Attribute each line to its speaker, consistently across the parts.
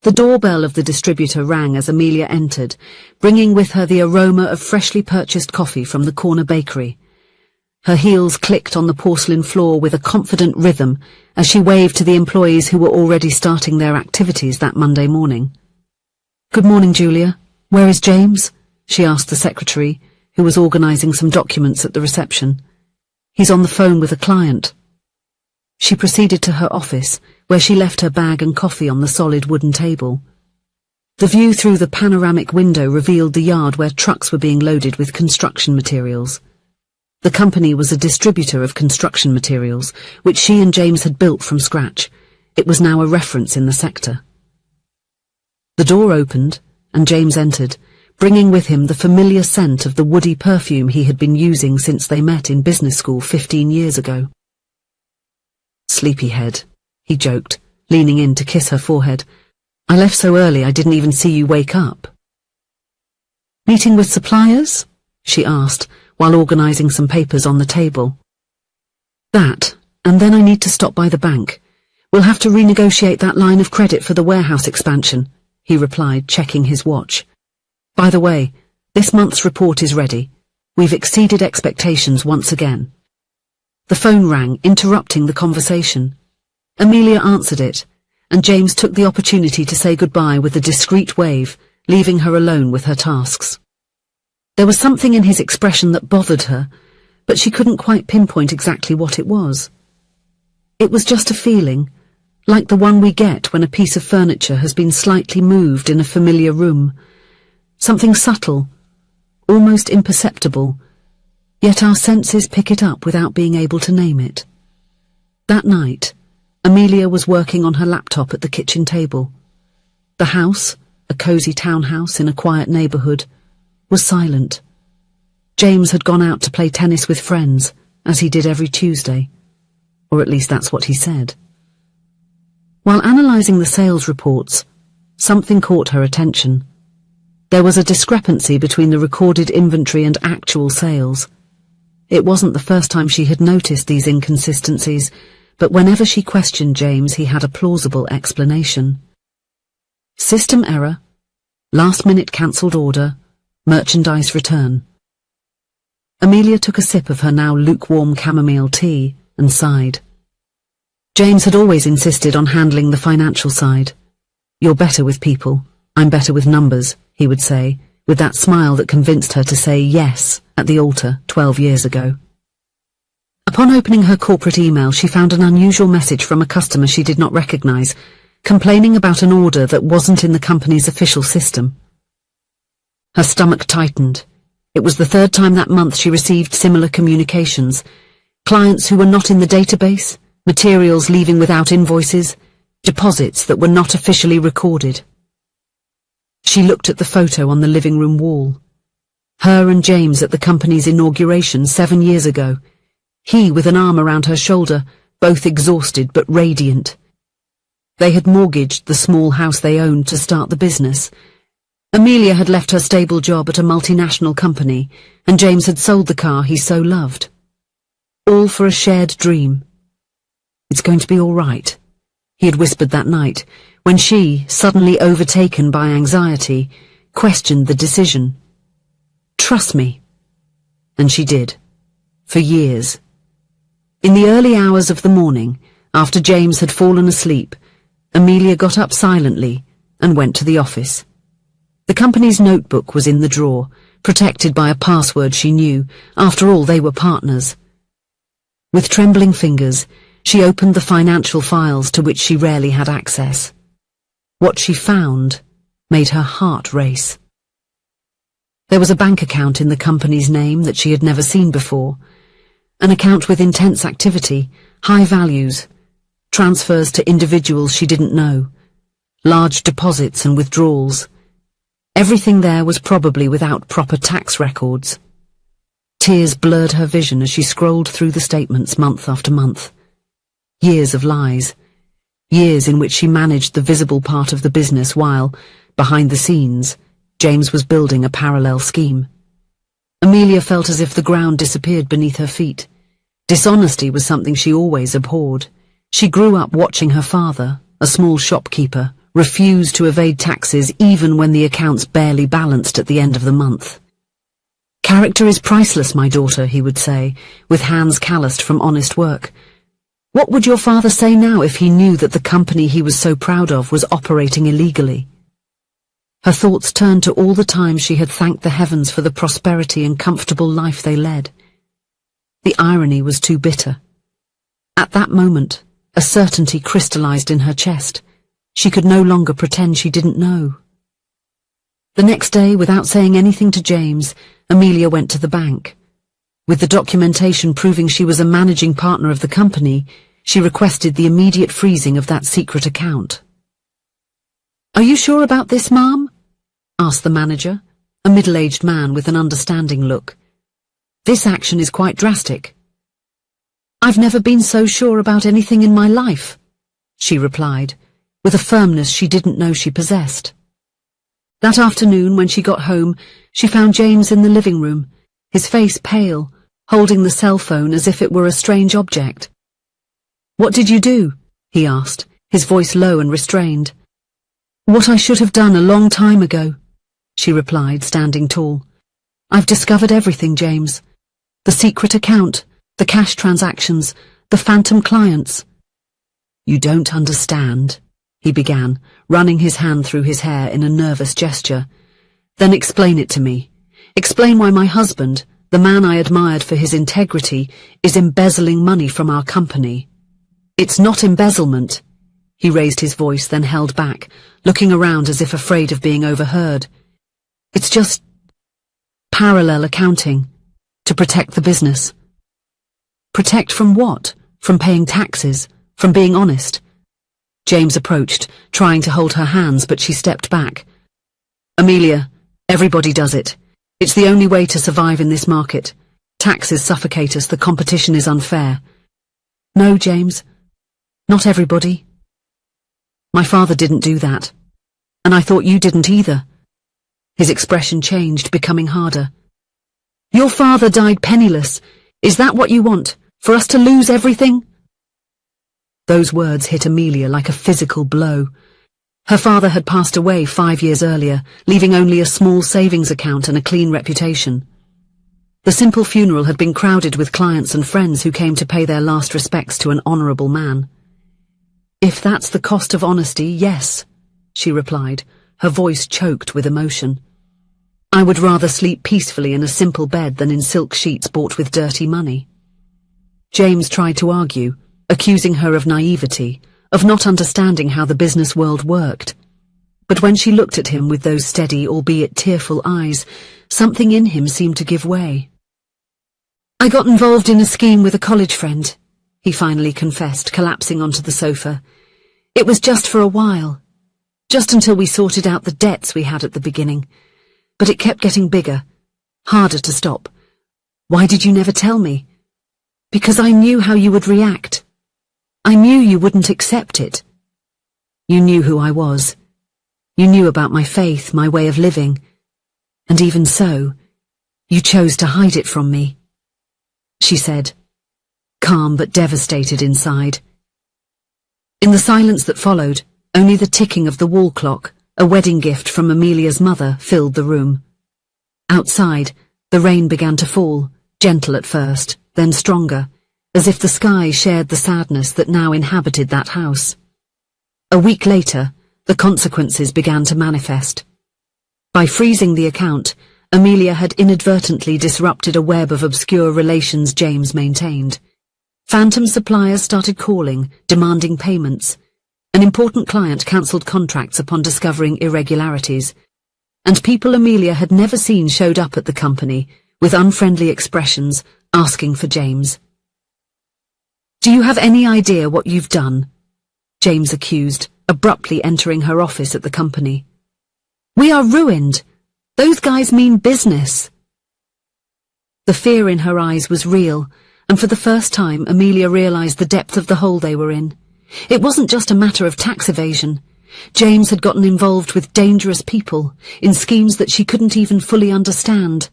Speaker 1: The doorbell of the distributor rang as Amelia entered, bringing with her the aroma of freshly purchased coffee from the corner bakery. Her heels clicked on the porcelain floor with a confident rhythm as she waved to the employees who were already starting their activities that Monday morning. "Good morning, Julia. Where is James?" she asked the secretary, who was organizing some documents at the reception. "He's on the phone with a client." She proceeded to her office, where she left her bag and coffee on the solid wooden table. The view through the panoramic window revealed the yard where trucks were being loaded with construction materials. The company was a distributor of construction materials, which she and James had built from scratch. It was now a reference in the sector. The door opened, and James entered, bringing with him the familiar scent of the woody perfume he had been using since they met in business school 15 years ago. "Sleepyhead," he joked, leaning in to kiss her forehead. "I left so early I didn't even see you wake up." "Meeting with suppliers?" she asked, while organizing some papers on the table. "That, and then I need to stop by the bank. We'll have to renegotiate that line of credit for the warehouse expansion," he replied, checking his watch. "By the way, this month's report is ready. We've exceeded expectations once again." The phone rang, interrupting the conversation. Amelia answered it, and James took the opportunity to say goodbye with a discreet wave, leaving her alone with her tasks. There was something in his expression that bothered her, but she couldn't quite pinpoint exactly what it was. It was just a feeling, like the one we get when a piece of furniture has been slightly moved in a familiar room. Something subtle, almost imperceptible, yet our senses pick it up without being able to name it. That night, Amelia was working on her laptop at the kitchen table. The house, a cozy townhouse in a quiet neighborhood, was silent. James had gone out to play tennis with friends, as he did every Tuesday. Or at least that's what he said. While analyzing the sales reports, something caught her attention. There was a discrepancy between the recorded inventory and actual sales. It wasn't the first time she had noticed these inconsistencies, but whenever she questioned James, he had a plausible explanation. System error, last-minute cancelled order, merchandise return. Amelia took a sip of her now lukewarm chamomile tea and sighed. James had always insisted on handling the financial side. "You're better with people, I'm better with numbers," he would say, with that smile that convinced her to say yes at the altar 12 years ago. Upon opening her corporate email, she found an unusual message from a customer she did not recognize, complaining about an order that wasn't in the company's official system. Her stomach tightened. It was the third time that month she received similar communications. Clients who were not in the database, materials leaving without invoices, deposits that were not officially recorded. She looked at the photo on the living room wall. Her and James at the company's inauguration 7 years ago. He with an arm around her shoulder, both exhausted but radiant. They had mortgaged the small house they owned to start the business. Amelia had left her stable job at a multinational company, and James had sold the car he so loved. All for a shared dream. "It's going to be all right," he had whispered that night, when she, suddenly overtaken by anxiety, questioned the decision. "Trust me." And she did. For years. In the early hours of the morning, after James had fallen asleep, Amelia got up silently and went to the office. The company's notebook was in the drawer, protected by a password she knew. After all, they were partners. With trembling fingers, she opened the financial files to which she rarely had access. What she found made her heart race. There was a bank account in the company's name that she had never seen before, an account with intense activity, high values, transfers to individuals she didn't know, large deposits and withdrawals. Everything there was probably without proper tax records. Tears blurred her vision as she scrolled through the statements month after month. Years of lies. Years in which she managed the visible part of the business while, behind the scenes, James was building a parallel scheme. Amelia felt as if the ground disappeared beneath her feet. Dishonesty was something she always abhorred. She grew up watching her father, a small shopkeeper, refused to evade taxes even when the accounts barely balanced at the end of the month. "Character is priceless, my daughter," he would say, with hands calloused from honest work. "What would your father say now if he knew that the company he was so proud of was operating illegally?" Her thoughts turned to all the times she had thanked the heavens for the prosperity and comfortable life they led. The irony was too bitter. At that moment, a certainty crystallized in her chest. She could no longer pretend she didn't know. The next day, without saying anything to James, Amelia went to the bank. With the documentation proving she was a managing partner of the company, she requested the immediate freezing of that secret account. "Are you sure about this, Ma'am?" asked the manager, a middle-aged man with an understanding look. "This action is quite drastic." "I've never been so sure about anything in my life," she replied, with a firmness she didn't know she possessed. That afternoon, when she got home, she found James in the living room, his face pale, holding the cell phone as if it were a strange object. "What did you do?" he asked, his voice low and restrained. "What I should have done a long time ago," she replied, standing tall. "I've discovered everything, James. The secret account, the cash transactions, the phantom clients." "You don't understand," he began, running his hand through his hair in a nervous gesture. "Then explain it to me. Explain why my husband, the man I admired for his integrity, is embezzling money from our company." "It's not embezzlement." He raised his voice, then held back, looking around as if afraid of being overheard. "It's just parallel accounting, to protect the business." "Protect from what? From paying taxes? From being honest?" James approached, trying to hold her hands, but she stepped back. "Amelia, everybody does it. It's the only way to survive in this market. Taxes suffocate us, the competition is unfair." "No, James, not everybody. My father didn't do that, and I thought you didn't either." His expression changed, becoming harder. "Your father died penniless. Is that what you want, for us to lose everything?" Those words hit Amelia like a physical blow. Her father had passed away 5 years earlier, leaving only a small savings account and a clean reputation. The simple funeral had been crowded with clients and friends who came to pay their last respects to an honorable man. "If that's the cost of honesty, yes," she replied, her voice choked with emotion. "I would rather sleep peacefully in a simple bed than in silk sheets bought with dirty money." James tried to argue, accusing her of naivety, of not understanding how the business world worked. But when she looked at him with those steady, albeit tearful eyes, something in him seemed to give way. "I got involved in a scheme with a college friend," he finally confessed, collapsing onto the sofa. "It was just for a while, just until we sorted out the debts we had at the beginning. But it kept getting bigger, harder to stop. Why did you never tell me? Because I knew how you would react. I knew you wouldn't accept it. You knew who I was. You knew about my faith, my way of living. And even so, you chose to hide it from me," she said, calm but devastated inside. In the silence that followed, only the ticking of the wall clock, a wedding gift from Amelia's mother, filled the room. Outside, the rain began to fall, gentle at first, then stronger, as if the sky shared the sadness that now inhabited that house. A week later, the consequences began to manifest. By freezing the account, Amelia had inadvertently disrupted a web of obscure relations James maintained. Phantom suppliers started calling, demanding payments. An important client cancelled contracts upon discovering irregularities. And people Amelia had never seen showed up at the company, with unfriendly expressions, asking for James. "Do you have any idea what you've done?" James accused, abruptly entering her office at the company. "We are ruined. Those guys mean business." The fear in her eyes was real, and for the first time Amelia realized the depth of the hole they were in. It wasn't just a matter of tax evasion. James had gotten involved with dangerous people, in schemes that she couldn't even fully understand.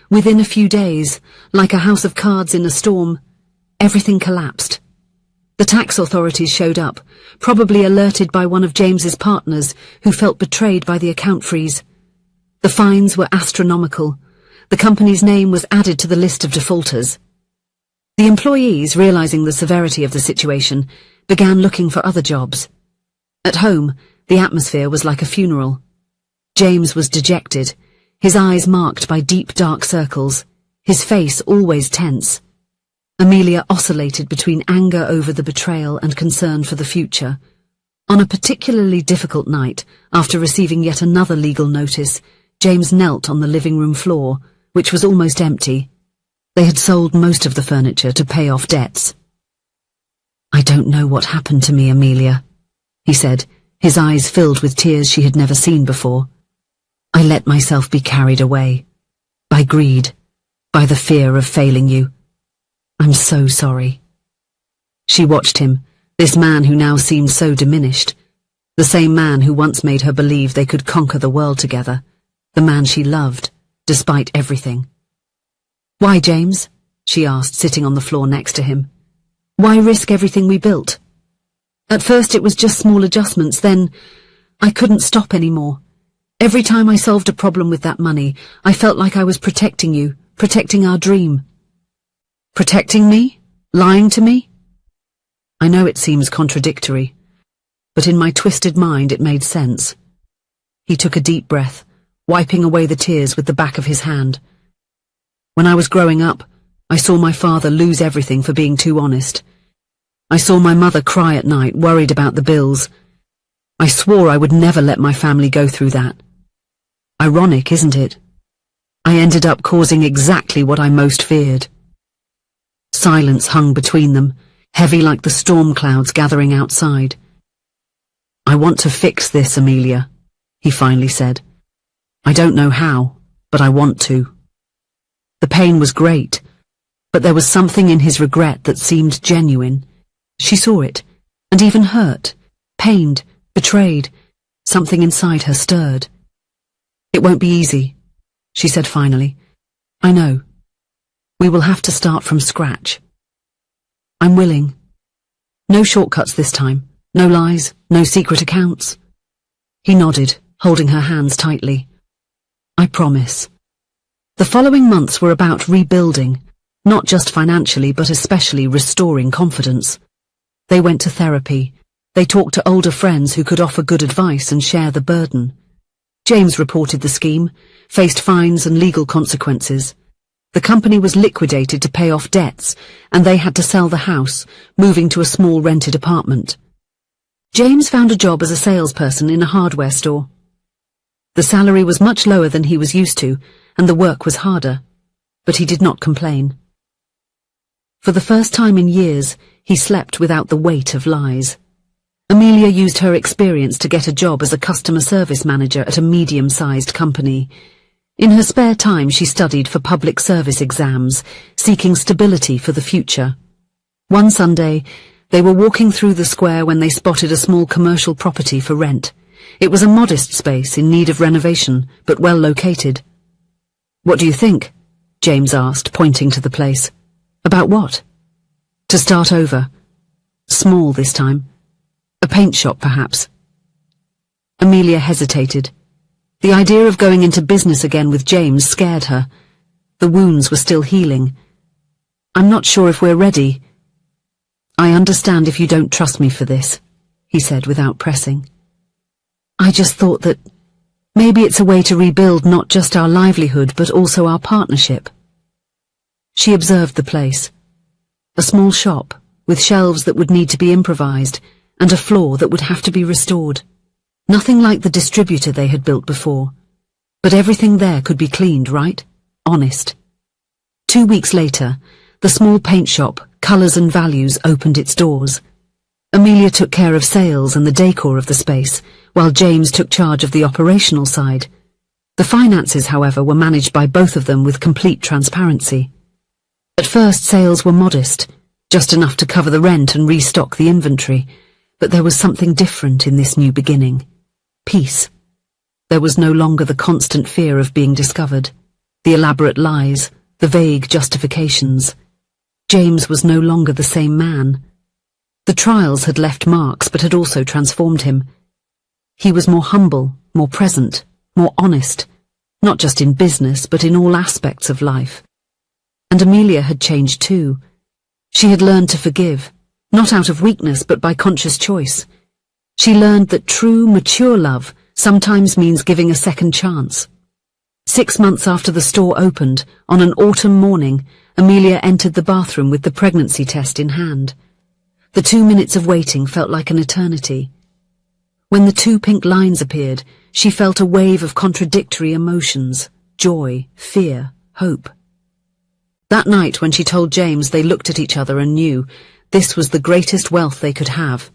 Speaker 1: Within a few days, like a house of cards in a storm, everything collapsed. The tax authorities showed up, probably alerted by one of James's partners who felt betrayed by the account freeze. The fines were astronomical. The company's name was added to the list of defaulters. The employees, realizing the severity of the situation, began looking for other jobs. At home, the atmosphere was like a funeral. James was dejected, his eyes marked by deep dark circles, his face always tense. Amelia oscillated between anger over the betrayal and concern for the future. On a particularly difficult night, after receiving yet another legal notice, James knelt on the living room floor, which was almost empty. They had sold most of the furniture to pay off debts. "I don't know what happened to me, Amelia," he said, his eyes filled with tears she had never seen before. "I let myself be carried away. By greed. By the fear of failing you. I'm so sorry." She watched him, this man who now seemed so diminished. The same man who once made her believe they could conquer the world together. The man she loved, despite everything. "Why, James?" she asked, sitting on the floor next to him. "Why risk everything we built?" "At first it was just small adjustments, then I couldn't stop anymore. Every time I solved a problem with that money, I felt like I was protecting you, protecting our dream." "Protecting me? Lying to me?" I know it seems contradictory, but in my twisted mind it made sense. He took a deep breath, wiping away the tears with the back of his hand. "When I was growing up, I saw my father lose everything for being too honest. I saw my mother cry at night, worried about the bills. I swore I would never let my family go through that. Ironic, isn't it? I ended up causing exactly what I most feared." Silence hung between them, heavy like the storm clouds gathering outside. "I want to fix this, Amelia," he finally said. "I don't know how, but I want to." The pain was great, but there was something in his regret that seemed genuine. She saw it, and even hurt, pained, betrayed. Something inside her stirred. "It won't be easy," she said finally. "I know. We will have to start from scratch. I'm willing. No shortcuts this time. No lies, no secret accounts." He nodded, holding her hands tightly. "I promise." The following months were about rebuilding, not just financially but especially restoring confidence. They went to therapy. They talked to older friends who could offer good advice and share the burden. James reported the scheme, faced fines and legal consequences. The company was liquidated to pay off debts, and they had to sell the house, moving to a small rented apartment. James found a job as a salesperson in a hardware store. The salary was much lower than he was used to, and the work was harder, but he did not complain. For the first time in years, he slept without the weight of lies. Amelia used her experience to get a job as a customer service manager at a medium-sized company. In her spare time, she studied for public service exams, seeking stability for the future. One Sunday, they were walking through the square when they spotted a small commercial property for rent. It was a modest space in need of renovation, but well located. "What do you think?" James asked, pointing to the place. "About what?" "To start over. Small this time. A paint shop, perhaps." Amelia hesitated. The idea of going into business again with James scared her. The wounds were still healing. "I'm not sure if we're ready." "I understand if you don't trust me for this," he said without pressing. "I just thought that maybe it's a way to rebuild not just our livelihood but also our partnership." She observed the place. A small shop, with shelves that would need to be improvised, and a floor that would have to be restored. Nothing like the distributor they had built before. But everything there could be cleaned, right? Honest. 2 weeks later, the small paint shop, Colours and Values, opened its doors. Amelia took care of sales and the decor of the space, while James took charge of the operational side. The finances, however, were managed by both of them with complete transparency. At first, sales were modest, just enough to cover the rent and restock the inventory, but there was something different in this new beginning. Peace. There was no longer the constant fear of being discovered, the elaborate lies, the vague justifications. James was no longer the same man. The trials had left marks but had also transformed him. He was more humble, more present, more honest, not just in business but in all aspects of life. And Amelia had changed too. She had learned to forgive, not out of weakness but by conscious choice. She learned that true, mature love sometimes means giving a second chance. 6 months after the store opened, on an autumn morning, Amelia entered the bathroom with the pregnancy test in hand. The 2 minutes of waiting felt like an eternity. When the 2 pink lines appeared, she felt a wave of contradictory emotions: joy, fear, hope. That night, when she told James, they looked at each other and knew this was the greatest wealth they could have.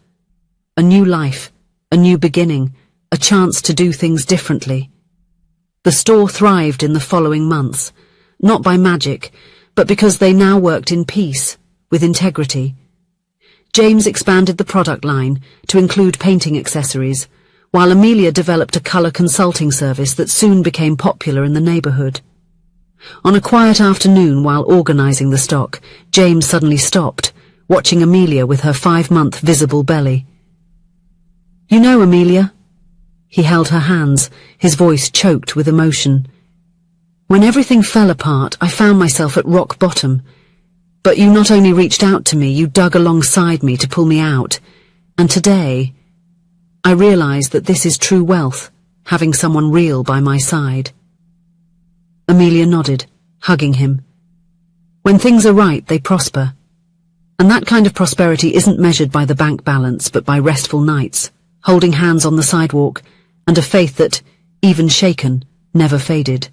Speaker 1: A new life, a new beginning, a chance to do things differently. The store thrived in the following months, not by magic, but because they now worked in peace, with integrity. James expanded the product line to include painting accessories, while Amelia developed a colour consulting service that soon became popular in the neighbourhood. On a quiet afternoon while organising the stock, James suddenly stopped, watching Amelia with her 5-month visible belly. "You know, Amelia," he held her hands, his voice choked with emotion. "When everything fell apart, I found myself at rock bottom. But you not only reached out to me, you dug alongside me to pull me out. And today, I realize that this is true wealth, having someone real by my side." Amelia nodded, hugging him. When things are right, they prosper. And that kind of prosperity isn't measured by the bank balance, but by restful nights, holding hands on the sidewalk, and a faith that, even shaken, never faded.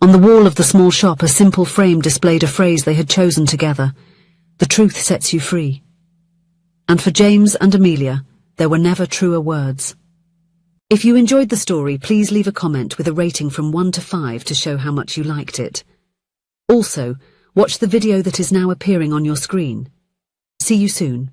Speaker 1: On the wall of the small shop, a simple frame displayed a phrase they had chosen together: "The truth sets you free." And for James and Amelia, there were never truer words. If you enjoyed the story, please leave a comment with a rating from 1 to 5 to show how much you liked it. Also, watch the video that is now appearing on your screen. See you soon.